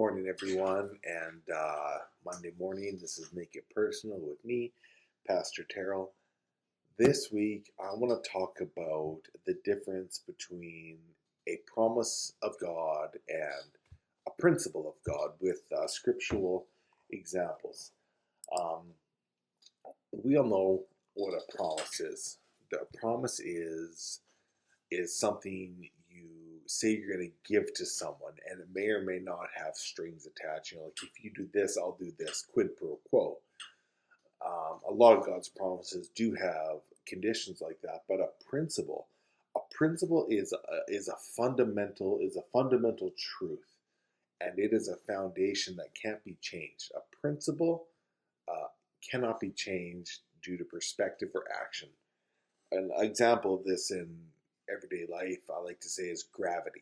morning, everyone, and Monday morning. This is Make It Personal with me, Pastor Terrell. This week, I want to talk about the difference between a promise of God and a principle of God with scriptural examples. Um, we all know what a promise is. The promise is something you say you're going to give to someone, and it may or may not have strings attached. Like if you do this, I'll do this, quid pro quo. A lot of God's promises do have conditions like that, but a principle is a fundamental truth, and it is a foundation that can't be changed. A principle uh, cannot be changed due to perspective or action. An example of this in everyday life, I like to say, is gravity.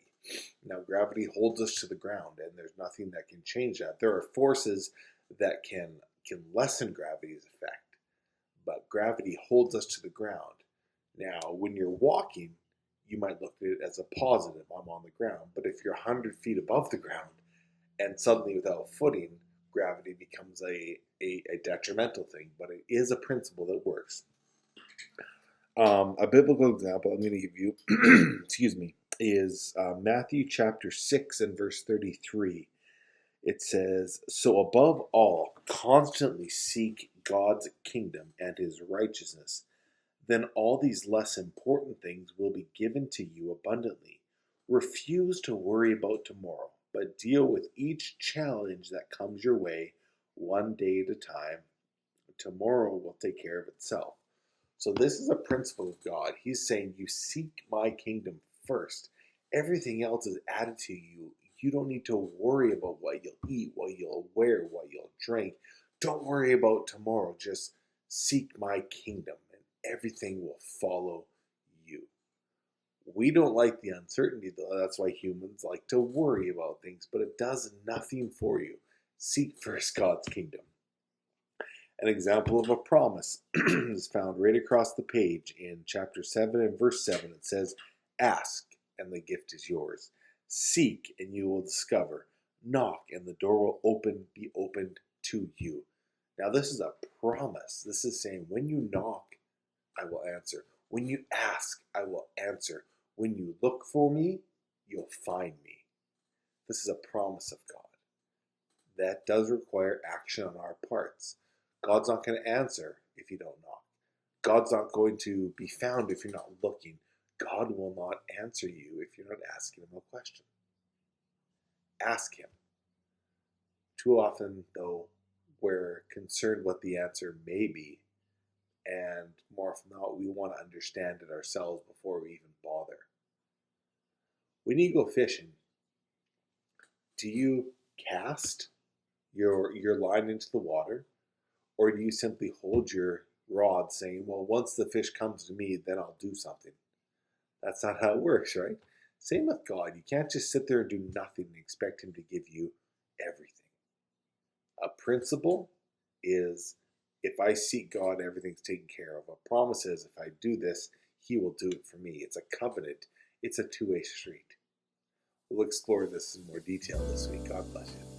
Now, gravity holds us to the ground, and there's nothing that can change that. There are forces that can lessen gravity's effect, but gravity holds us to the ground. Now, when you're walking, you might look at it as a positive. I'm on the ground. But if you're 100 feet above the ground and suddenly without footing, gravity becomes a detrimental thing. But it is a principle that works. A biblical example I'm going to give you, excuse me, is Matthew chapter 6 and verse 33. It says, "So above all, constantly seek God's kingdom and his righteousness. Then all these less important things will be given to you abundantly. Refuse to worry about tomorrow, but deal with each challenge that comes your way one day at a time. Tomorrow will take care of itself." So this is a principle of God. He's saying you seek my kingdom first. Everything else is added to you. You don't need to worry about what you'll eat, what you'll wear, what you'll drink. Don't worry about tomorrow. Just seek my kingdom and everything will follow you. We don't like the uncertainty, though. That's why humans like to worry about things, but it does nothing for you. Seek first God's kingdom. An example of a promise is found right across the page in chapter 7 and verse 7. It says, "Ask, and the gift is yours. Seek, and you will discover. Knock, and the door will be opened to you." Now, this is a promise. This is saying, when you knock, I will answer. When you ask, I will answer. When you look for me, you'll find me. This is a promise of God. That does require action on our parts. God's not going to answer if you don't knock. God's not going to be found if you're not looking. God will not answer you if you're not asking him a question. Ask him. Too often, though, we're concerned what the answer may be, and more often than not, we want to understand it ourselves before we even bother. When you go fishing, do you cast your line into the water? Or do you simply hold your rod saying, well, once the fish comes to me, then I'll do something? That's not how it works, right? Same with God. You can't just sit there and do nothing and expect him to give you everything. A principle is, if I seek God, everything's taken care of. A promise is, if I do this, he will do it for me. It's a covenant. It's a two-way street. We'll explore this in more detail this week. God bless you.